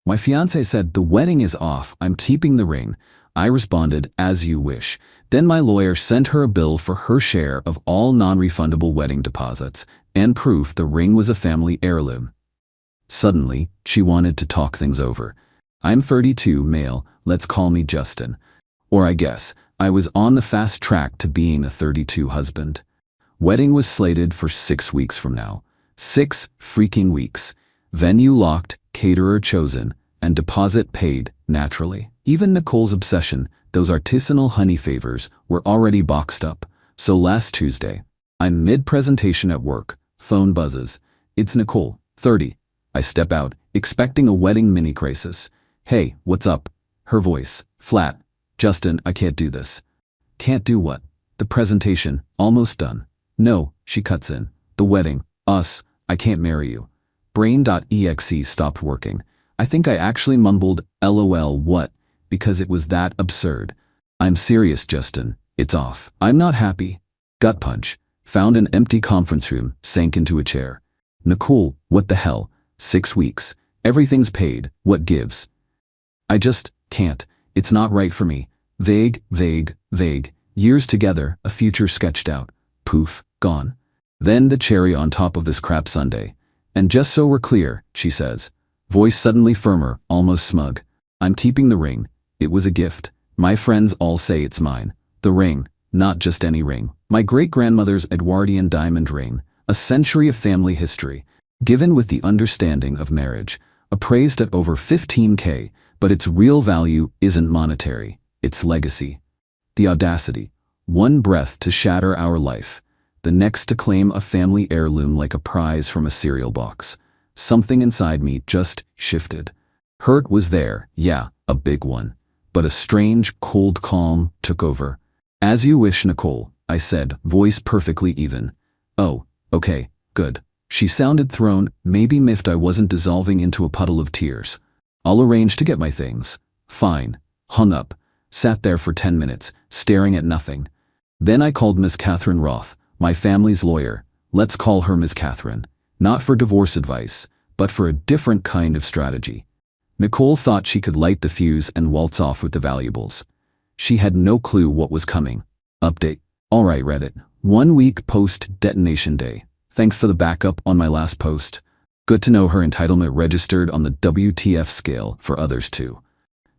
My fiancé said, "The wedding is off, I'm keeping the ring." I responded, "As you wish." Then my lawyer sent her a bill for her share of all non-refundable wedding deposits and proof the ring was a family heirloom. Suddenly, she wanted to talk things over. "I'm 32, male, let's call me Justin." Or I guess, I was on the fast track to being a 32 husband. Wedding was slated for 6 weeks from now. 6 freaking weeks. Venue locked, caterer chosen, and deposit paid, naturally. Even Nicole's obsession, those artisanal honey favors, were already boxed up. So last Tuesday, I'm mid-presentation at work, phone buzzes. It's Nicole, 30. I step out, expecting a wedding mini-crisis. "Hey, what's up?" Her voice, flat. "Justin, I can't do this." "Can't do what?" "The presentation, almost done." "No," she cuts in. "The wedding, us, I can't marry you." Brain.exe stopped working. I think I actually mumbled, "LOL, what?" because it was that absurd. "I'm serious, Justin. It's off." I'm not happy. Gut punch. Found an empty conference room, sank into a chair. "Nicole, what the hell? 6 weeks. Everything's paid. What gives?" "I just can't. It's not right for me." Vague, vague, vague. Years together, a future sketched out. Poof, gone. Then the cherry on top of this crap sundae. "And just so we're clear," she says, voice suddenly firmer, almost smug, "I'm keeping the ring. It was a gift. My friends all say it's mine. The ring, not just any ring. My great-grandmother's Edwardian diamond ring, a century of family history, given with the understanding of marriage, appraised at over $15K, but its real value isn't monetary, it's legacy. The audacity. One breath to shatter our life, the next to claim a family heirloom like a prize from a cereal box. Something inside me just shifted. Hurt was there, yeah, a big one. But a strange, cold calm took over. "As you wish, Nicole," I said, voice perfectly even. "Oh, okay, good." She sounded thrown, maybe miffed I wasn't dissolving into a puddle of tears. "I'll arrange to get my things." "Fine." Hung up. Sat there for 10 minutes, staring at nothing. Then I called Miss Catherine Roth, my family's lawyer. Let's call her Miss Catherine. Not for divorce advice, but for a different kind of strategy. Nicole thought she could light the fuse and waltz off with the valuables. She had no clue what was coming. Update. Alright Reddit. 1 week post-detonation day. Thanks for the backup on my last post. Good to know her entitlement registered on the WTF scale for others too.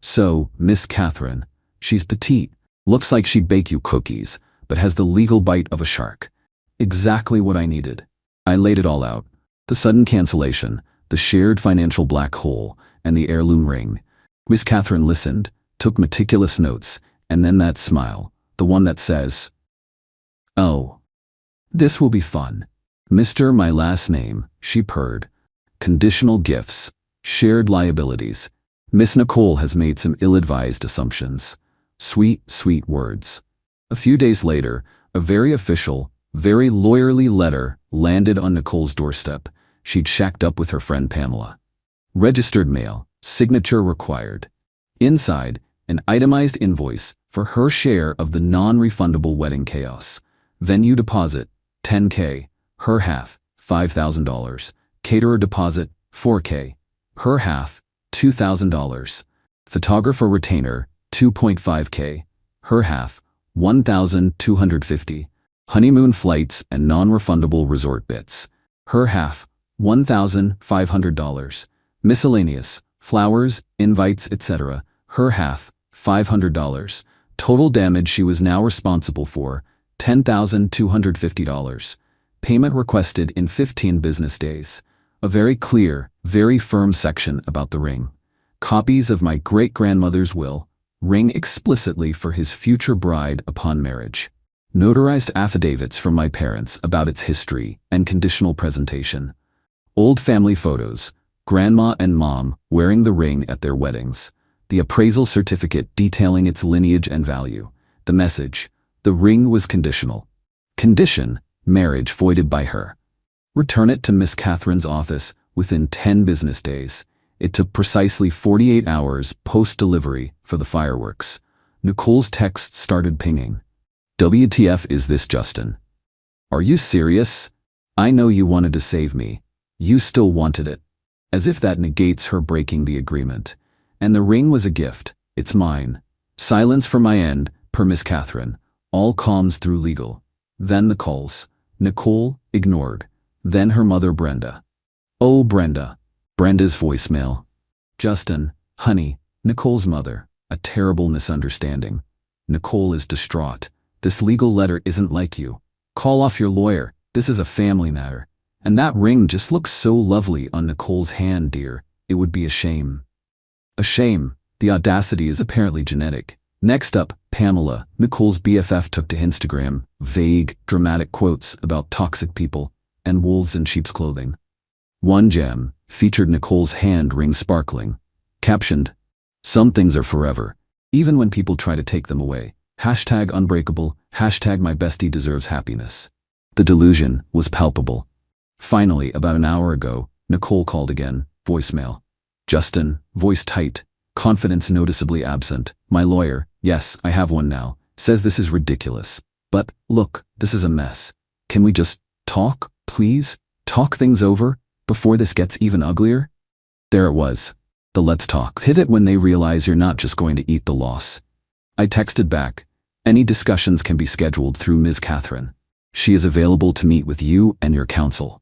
So, Miss Catherine. She's petite. Looks like she'd bake you cookies, but has the legal bite of a shark. Exactly what I needed. I laid it all out. The sudden cancellation, the shared financial black hole, and the heirloom ring. Miss Catherine listened, took meticulous notes, and then that smile, the one that says, "Oh, this will be fun. Mr. My last name," she purred. "Conditional gifts, shared liabilities. Miss Nicole has made some ill-advised assumptions." Sweet, sweet words. A few days later, a very official, very lawyerly letter landed on Nicole's doorstep. She'd shacked up with her friend Pamela. Registered mail, signature required. Inside, an itemized invoice for her share of the non-refundable wedding chaos. Venue deposit, $10K. Her half, $5,000. Caterer deposit, $4K. Her half, $2,000. Photographer retainer, $2.5K. Her half, $1,250. Honeymoon flights and non-refundable resort bits. Her half, $1,500. Miscellaneous, flowers, invites, etc. Her half, $500. Total damage she was now responsible for, $10,250. Payment requested in 15 business days. A very clear, very firm section about the ring. Copies of my great-grandmother's will. Ring explicitly for his future bride upon marriage. Notarized affidavits from my parents about its history and conditional presentation. Old family photos, grandma and mom wearing the ring at their weddings. The appraisal certificate detailing its lineage and value. The message, the ring was conditional. Condition, marriage voided by her. Return it to Miss Catherine's office within 10 business days. It took precisely 48 hours post-delivery for the fireworks. Nicole's text started pinging. "WTF is this, Justin? Are you serious? I know you wanted to save me. You still wanted it. as if that negates her breaking the agreement. And the ring was a gift. It's mine. Silence from my end, per Miss Catherine. All comms through legal. Then the calls. Nicole, ignored. Then her mother Brenda. Oh, Brenda. Brenda's voicemail. Justin, honey, Nicole's mother. A terrible misunderstanding. Nicole is distraught. This legal letter isn't like you. Call off your lawyer. This is a family matter. And that ring just looks so lovely on Nicole's hand, dear. It would be a shame. A shame. The audacity is apparently genetic. Next up, Pamela, Nicole's BFF, took to Instagram, vague, dramatic quotes about toxic people and wolves in sheep's clothing. One gem featured Nicole's hand ring sparkling. Captioned, "Some things are forever, even when people try to take them away. Hashtag unbreakable, hashtag my bestie deserves happiness." The delusion was palpable. Finally, about an hour ago, Nicole called again, voicemail. Justin, voice tight, confidence noticeably absent. My lawyer, yes, I have one now, says this is ridiculous. But, look, this is a mess. Can we just talk, please? Talk things over, before this gets even uglier? There it was. The let's talk. Hit it when they realize you're not just going to eat the loss. I texted back. Any discussions can be scheduled through Ms. Catherine. She is available to meet with you and your counsel.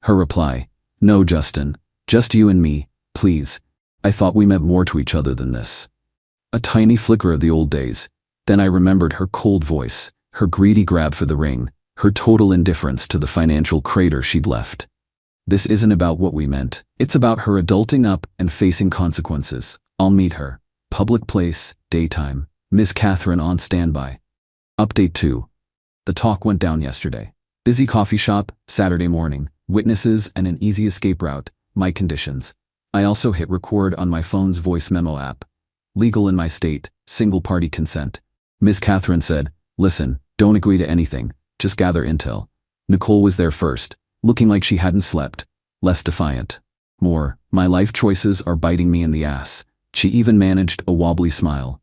Her reply, no, Justin, just you and me, please. I thought we meant more to each other than this. A tiny flicker of the old days. Then I remembered her cold voice, her greedy grab for the ring, her total indifference to the financial crater she'd left. This isn't about what we meant. It's about her adulting up and facing consequences. I'll meet her. Public place, daytime. Miss Catherine on standby. Update 2. The talk went down yesterday. Busy coffee shop, Saturday morning. Witnesses and an easy escape route. My conditions. I also hit record on my phone's voice memo app. Legal in my state, single-party consent. Miss Catherine said, listen, don't agree to anything, just gather intel. Nicole was there first, looking like she hadn't slept. Less defiant. More, my life choices are biting me in the ass. She even managed a wobbly smile.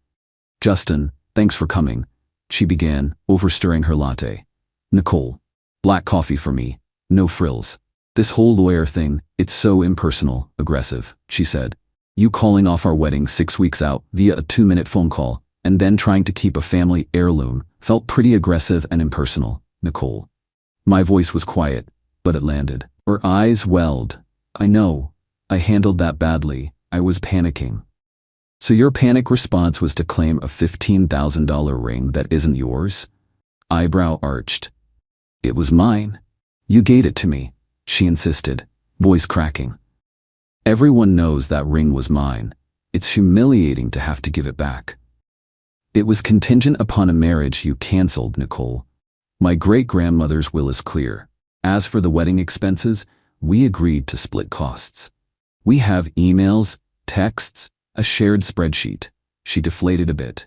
Justin, thanks for coming, she began, overstirring her latte. Nicole, black coffee for me, no frills. This whole lawyer thing, it's so impersonal, aggressive, she said. You calling off our wedding 6 weeks out via a 2-minute phone call, and then trying to keep a family heirloom, felt pretty aggressive and impersonal, Nicole. My voice was quiet, but it landed. Her eyes welled. I know. I handled that badly. I was panicking. So your panic response was to claim a $15,000 ring that isn't yours? Eyebrow arched. It was mine. You gave it to me, she insisted, voice cracking. Everyone knows that ring was mine. It's humiliating to have to give it back. It was contingent upon a marriage you canceled, Nicole. My great-grandmother's will is clear. As for the wedding expenses, we agreed to split costs. We have emails, texts, a shared spreadsheet. She deflated a bit.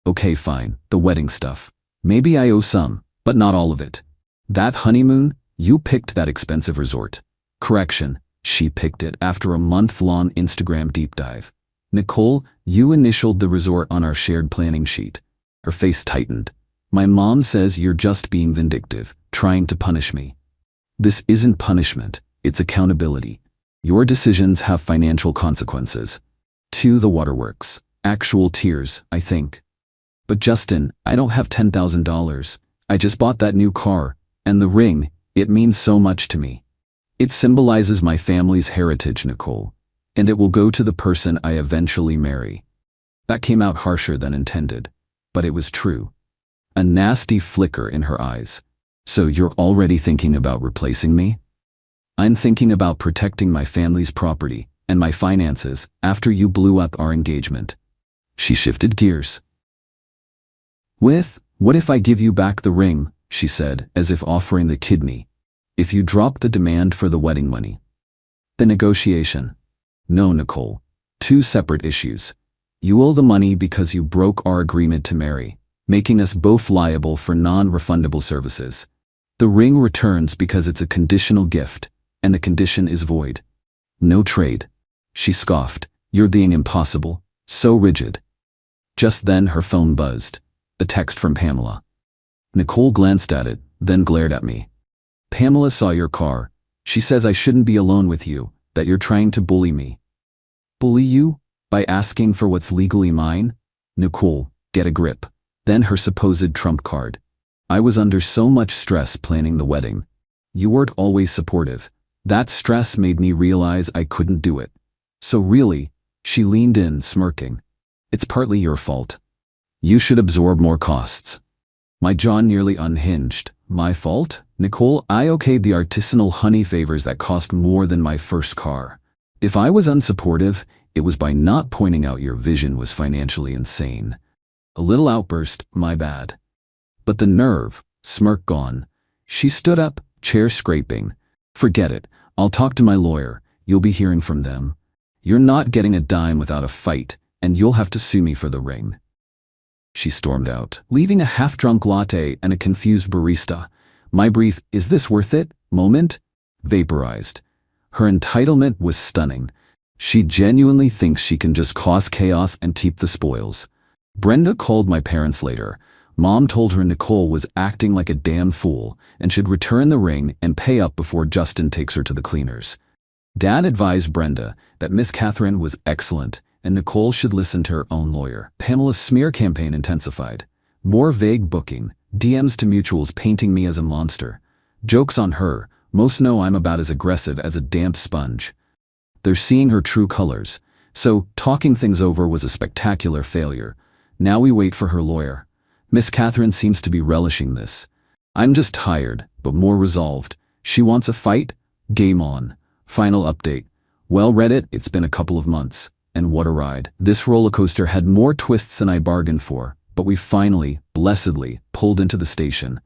Okay, fine, the wedding stuff. Maybe I owe some, but not all of it. That honeymoon, you picked that expensive resort. Correction, she picked it after a month-long Instagram deep dive. Nicole, you initialed the resort on our shared planning sheet. Her face tightened. My mom says you're just being vindictive, trying to punish me. This isn't punishment, it's accountability. Your decisions have financial consequences. To the waterworks. Actual tears, I think. But Justin, I don't have $10,000. I just bought that new car, and the ring, it means so much to me. It symbolizes my family's heritage, Nicole, and it will go to the person I eventually marry. That came out harsher than intended, but it was true. A nasty flicker in her eyes. So you're already thinking about replacing me? I'm thinking about protecting my family's property and my finances after you blew up our engagement. She shifted gears. What if I give you back the ring, she said, as if offering the kidney. If you drop the demand for the wedding money. The negotiation. No, Nicole. 2 separate issues. You owe the money because you broke our agreement to marry, making us both liable for non-refundable services. The ring returns because it's a conditional gift, and the condition is void. No trade. She scoffed. You're being impossible, so rigid. Just then her phone buzzed. A text from Pamela. Nicole glanced at it, then glared at me. Pamela saw your car. She says I shouldn't be alone with you, That you're trying to bully me. Bully you? By asking for what's legally mine? Nicole, get a grip. Then her supposed trump card. I was under so much stress planning the wedding. You weren't always supportive. That stress made me realize I couldn't do it. So really, she leaned in, smirking. It's partly your fault. You should absorb more costs. My jaw nearly unhinged. My fault? Nicole, I okayed the artisanal honey favors that cost more than my first car. If I was unsupportive, it was by not pointing out your vision was financially insane. A little outburst, my bad. But the nerve, smirk gone. She stood up, chair scraping. Forget it, I'll talk to my lawyer, you'll be hearing from them. You're not getting a dime without a fight, and you'll have to sue me for the ring. She stormed out, leaving a half-drunk latte and a confused barista. My brief, is this worth it, moment, vaporized. Her entitlement was stunning. She genuinely thinks she can just cause chaos and keep the spoils. Brenda called my parents later. Mom told her Nicole was acting like a damn fool and should return the ring and pay up before Justin takes her to the cleaners. Dad advised Brenda that Miss Catherine was excellent and Nicole should listen to her own lawyer. Pamela's smear campaign intensified. More vague booking, DMs to mutuals painting me as a monster. Jokes on her, most know I'm about as aggressive as a damp sponge. They're seeing her true colors. So, talking things over was a spectacular failure. Now we wait for her lawyer. Miss Catherine seems to be relishing this. I'm just tired, but more resolved. She wants a fight? Game on. Final update. Well, Reddit, it's been a couple of months. And what a ride. This roller coaster had more twists than I bargained for, but we finally, blessedly, pulled into the station.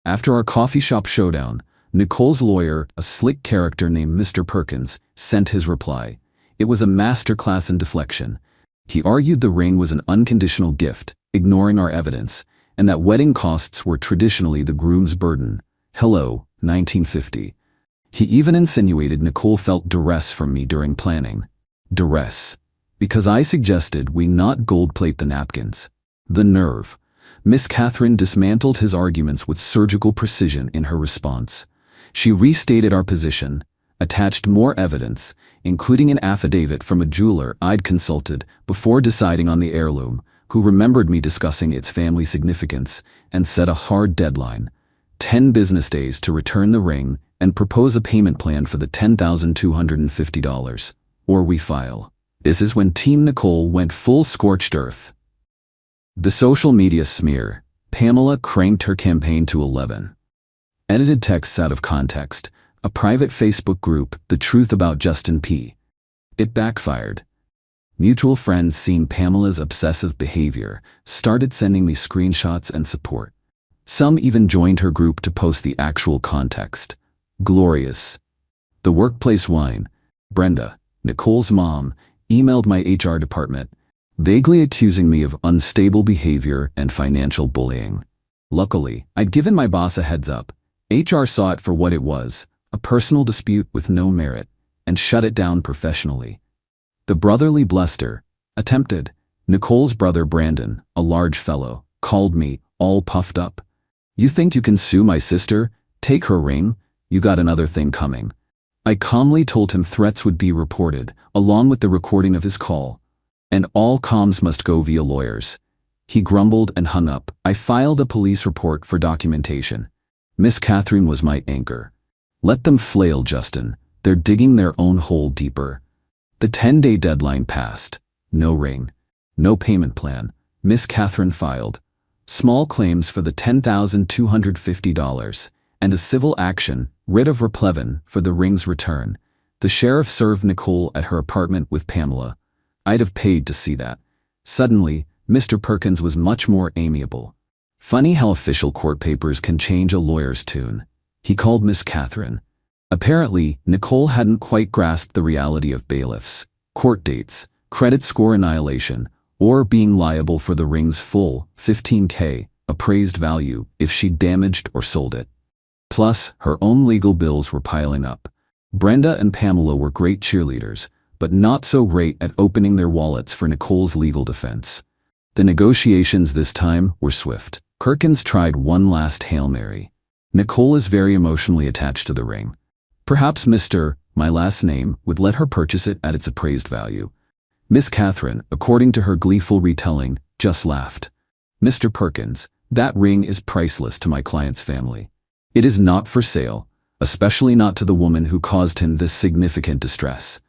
After our coffee shop showdown, Nicole's lawyer, a slick character named Mr. Perkins, sent his reply. It was a masterclass in deflection. He argued the ring was an unconditional gift, ignoring our evidence, and that wedding costs were traditionally the groom's burden. Hello, 1950. He even insinuated Nicole felt duress from me during planning. Duress. Because I suggested we not gold-plate the napkins. The nerve. Miss Catherine dismantled his arguments with surgical precision in her response. She restated our position, attached more evidence, including an affidavit from a jeweler I'd consulted before deciding on the heirloom, who remembered me discussing its family significance, and set a hard deadline. 10 business days to return the ring and propose a payment plan for the $10,250. Or we file. This is when Team Nicole went full scorched earth. The social media smear. Pamela cranked her campaign to 11. Edited texts out of context. A private Facebook group, The Truth About Justin P. It backfired. Mutual friends seeing Pamela's obsessive behavior started sending me screenshots and support. Some even joined her group to post the actual context. Glorious. The workplace wine. Brenda, Nicole's mom, emailed my HR department, vaguely accusing me of unstable behavior and financial bullying. Luckily, I'd given my boss a heads up. HR saw it for what it was, a personal dispute with no merit, and shut it down professionally. The brotherly bluster, attempted. Nicole's brother Brandon, a large fellow, called me, all puffed up. You think you can sue my sister? Take her ring? You got another thing coming. I calmly told him threats would be reported, along with the recording of his call. And all comms must go via lawyers. He grumbled and hung up. I filed a police report for documentation. Miss Catherine was my anchor. Let them flail, Justin. They're digging their own hole deeper. The 10-day deadline passed. No ring. No payment plan. Miss Catherine filed small claims for the $10,250 and a civil action, writ of replevin, for the ring's return. The sheriff served Nicole at her apartment with Pamela. I'd have paid to see that. Suddenly, Mr. Perkins was much more amiable. Funny how official court papers can change a lawyer's tune. He called Miss Catherine. Apparently, Nicole hadn't quite grasped the reality of bailiffs, court dates, credit score annihilation, or being liable for the ring's full $15K appraised value if she damaged or sold it. Plus, her own legal bills were piling up. Brenda and Pamela were great cheerleaders, but not so great at opening their wallets for Nicole's legal defense. The negotiations this time were swift. Perkins tried one last Hail Mary. Nicole is very emotionally attached to the ring. Perhaps Mr., my last name, would let her purchase it at its appraised value. Miss Catherine, according to her gleeful retelling, just laughed. Mr. Perkins, that ring is priceless to my client's family. It is not for sale, especially not to the woman who caused him this significant distress.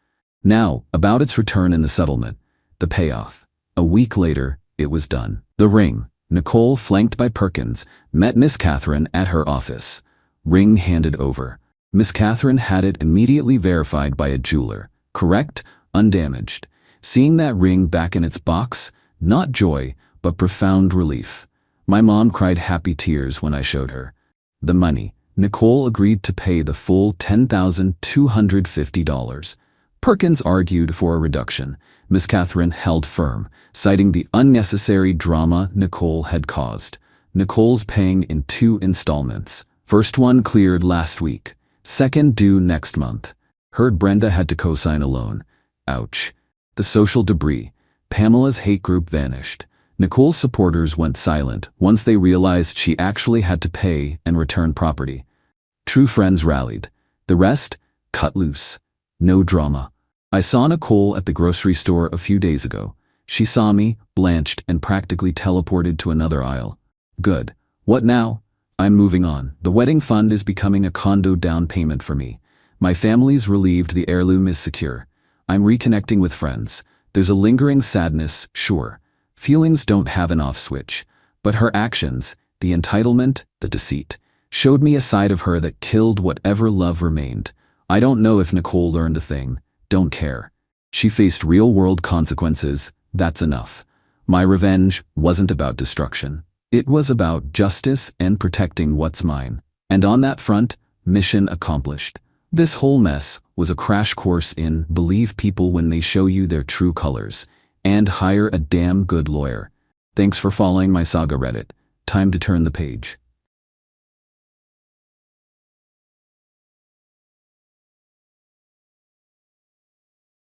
Now, about its return and the settlement, the payoff. A week later, it was done. The ring. Nicole, flanked by Perkins, met Miss Catherine at her office. Ring handed over. Miss Catherine had it immediately verified by a jeweler. Correct, undamaged. Seeing that ring back in its box, not joy, but profound relief. My mom cried happy tears when I showed her the money. Nicole agreed to pay the full $10,250. Perkins argued for a reduction. Miss Catherine held firm, citing the unnecessary drama Nicole had caused. Nicole's paying in 2 installments. First one cleared last week, second due next month. Heard Brenda had to co-sign a loan. Ouch. The social debris. Pamela's hate group vanished. Nicole's supporters went silent once they realized she actually had to pay and return property. True friends rallied. The rest, cut loose. No drama. I saw Nicole at the grocery store a few days ago. She saw me, blanched, and practically teleported to another aisle. Good. What now? I'm moving on. The wedding fund is becoming a condo down payment for me. My family's relieved the heirloom is secure. I'm reconnecting with friends. There's a lingering sadness, sure. Feelings don't have an off switch. But her actions, the entitlement, the deceit, showed me a side of her that killed whatever love remained. I don't know if Nicole learned a thing. Don't care. She faced real-world consequences. That's enough. My revenge wasn't about destruction. It was about justice and protecting what's mine. And on that front, mission accomplished. This whole mess was a crash course in believe people when they show you their true colors, and hire a damn good lawyer. Thanks for following my saga Reddit. Time to turn the page.